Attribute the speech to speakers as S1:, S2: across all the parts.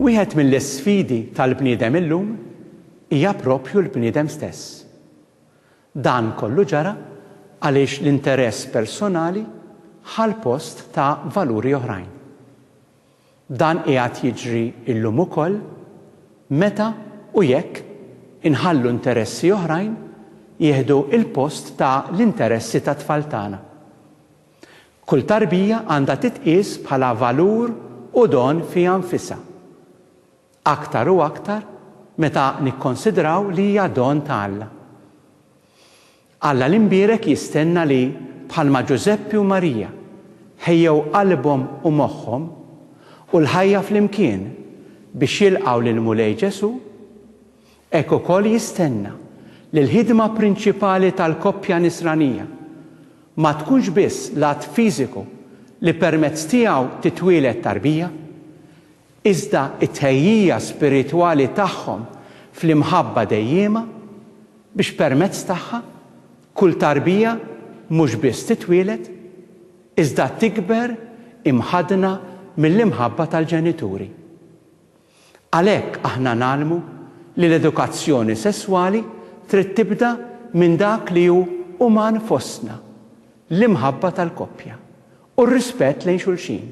S1: Wieħed mill-isfidi tal-bniedem illum hija proprju l-bniedem stess. Dan kollu ġara għaliex l-interess personali ħal post ta' valuri oħrajn. Dan qiegħed jiġri llum ukoll meta u jekk inħallu interessi oħrajn jieħdu l-post ta' l-interessi tat-tfal tagħna. Kull tarbija għandha titqies bħala valur u don fiha nfisha. Aktar u aktar meta nikkonsidraw li hija don ta' Alla. Alla l-imbierek jistenna li bħalma Ġużeppi u Marija ħejjew qalbhom u moħħhom u l-ħajja flimkien biex jilqgħu lil Mulej Ġesu, hekk ukoll jistenna li l-ħidma prinċipali tal-koppja nisranija ma tkunx biss l-att fiżiku li permezz tiegħu titwieled tarbija, iżda t-tħejjija spiritwali tagħhom fl-imħabba dejjema biex permezz tagħha kull tarbija mhux biss titwieled iżda tikber imħadna mill-imħabba tal-ġenituri. Għalhekk aħna nagħlmu li l-edukazzjoni sesswali trid tibda minn dak li hu uman fostna, l-imħabba tal-koppja u r-rispett lejn xulxin.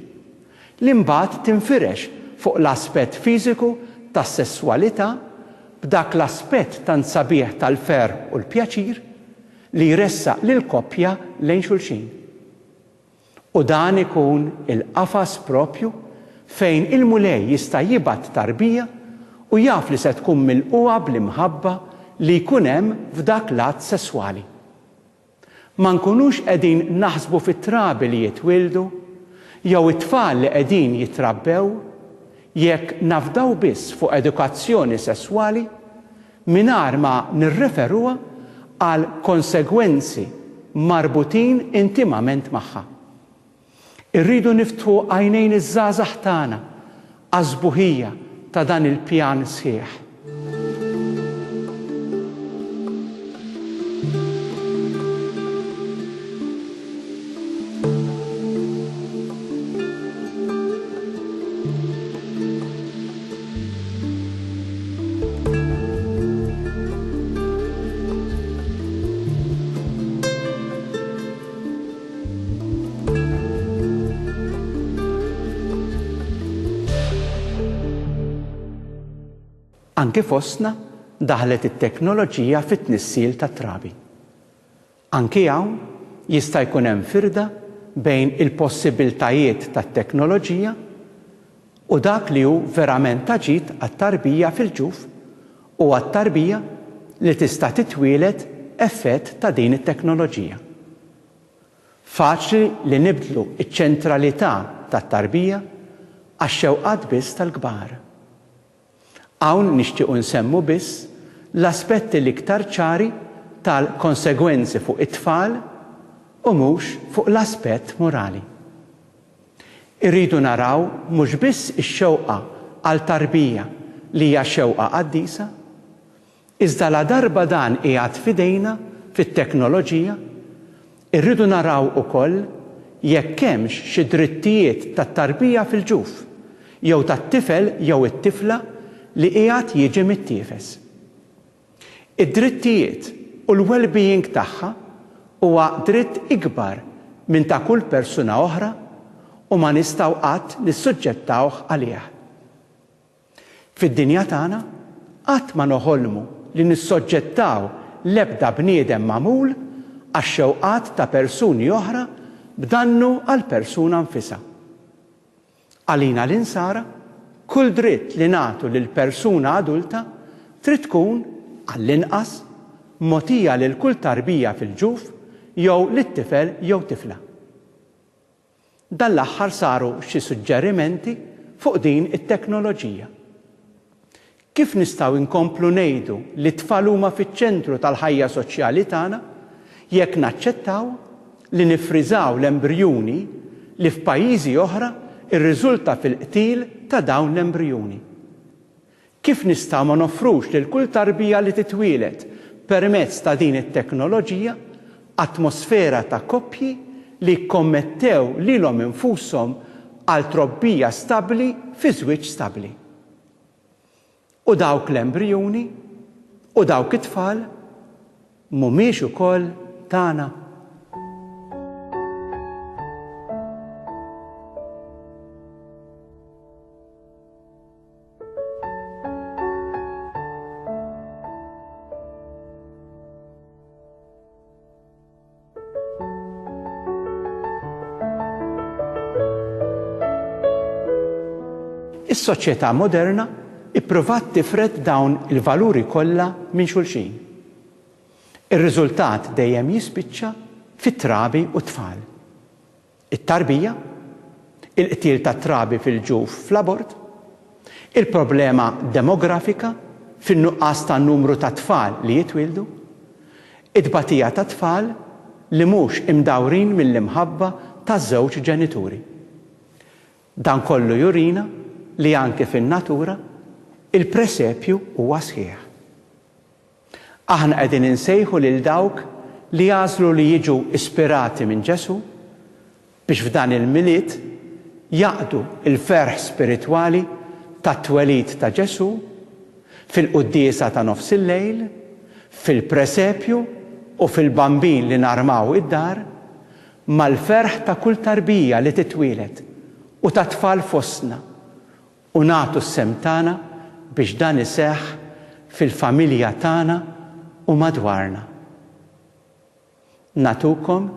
S1: Li mbagħad tinfirex fuq l-aspett fiżiku tas-sesswalità b'dak l-aspett tan sabiħ tal-ferħ u l-pjaċir li jressaq lill-koppja lejn xulxin. U dan ikun il-qafas propju fejn il-mulej jista' jibgħat tarbija u jaf li se tkun milquha bl-imħabba li jkun hemm f'dak l-att sesswali. Ma nkunux qegħdin naħsbu fit-trabi li jitwildu jew it-tfal li qegħdin jitrabbew jekk nafdaw biss fuq edukazzjoni sesswali mingħajr ma nirreferuha għal konsegwenzi marbutin intimament magħha. Irridu niftħu għajnejn iż-żgħażagħ tagħna għaż-żbuħija ta' dan il-pjan sħiħ. Anke fostna daħlet it-teknoloġija fit-tnissil tat-trabi. Anke hawn jista' jkun hemm firda bejn il-possibbiltajiet tat-teknoloġija u dak li hu verament taġid għat-tarbija fil-ġuf u għat-tarbija li tista' titwieled effett ta' din it-teknoloġija. Faċli li nibdlu iċ-ċentralità tat-tarbija għax-xewqat biss tal-kbar. Hawn nixtiequ nsemmu biss l-aspetti l-iktar ċari tal-konsegwenzi fuq it-tfal u mhux fuq l-aspett morali. Irridu naraw mhux biss ix-xewqa għal tarbija li hija xewqa qaddisa, iżda la darba dan qiegħed f'idejna fit-teknoloġija, irridu naraw ukoll jekk hemmx xi drittijiet tat-tarbija fil-ġuf jew tat-tifel jew it-tifla li qiegħed jiġi mittiefes. Id-drittijiet u l-well-being tagħha huwa dritt ikbar minn ta' kull persuna oħra u ma nistgħu qatt nissuġġettawh għalih. Fid-dinja tagħna qatt ma noħolmu li nissoġġettaw l-ebda bniedem magħmul għax-xewqat ta' persuni oħra b'dannu għall persuna nfisha. Għalina l-insara kull dritt li nagħtu lil persuna adulta trid tkun għall-inqas mogħtija lil kull tarbija fil-ġuf jew lit-tifel jew tifla. Dan l-aħħar saru xi suġġerimenti fuq din it-teknoloġija. kif nistgħu nkomplu ngħidu li t-tfal huma fiċ-ċentru tal-ħajja soċjali tagħna jekk naċċettaw li nifriżaw l-embrjuni li f'pajjiżi oħra irriżulta fil-qtil ta' dawn l-embrjuni. Kif nistgħu ma noffrux lil kull tarbija li titwieled permezz ta' din it-teknoloġija atmosfera ta' koppji li jkommettew lilhom infushom għal trobbija stabbli fi żwieġ stabbli. U dawk l-embrjuni u dawk it-tfal mhumiex ukoll tagħna. Is-soċjetà moderna ippruvat tifred dawn il-valuri kollha minn xulxin. Ir-riżultat dejjem jispiċċa fit-trabi u t-tfal. It-tarbija, il-qtil tat-trabi fil-ġuf fl-abort, il-problema demografika fin-nuqqas tan-numru ta' tfal li jitwildu, it-tbatija ta' tfal li mhux imdawrin mill-imħabba taż-żewġ ġenituri. Dan kollu jurina li anke fin-natura il-presepju huwa sħiħ. Aħna qegħdin insejħu lil dawk li jażlu li jiġu ispirati minn Ġesu biex f'dan il-milied jaqdu il-ferħ spiritwali tat-twelid ta' Ġesu fil-quddiesa ta' nofs il-lejl, fil-presepju u fil-bambin li narmaw id-dar mal-ferħ ta' kull tarbija li titwieled u ta' tfal fostna u nagħtu s-sem tagħna biex dan iseħħ fil-familja tagħna u madwarna. Natukom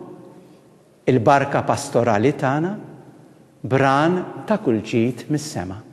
S1: il-barka pastorali tagħna bran ta' kull ġid mis-sema.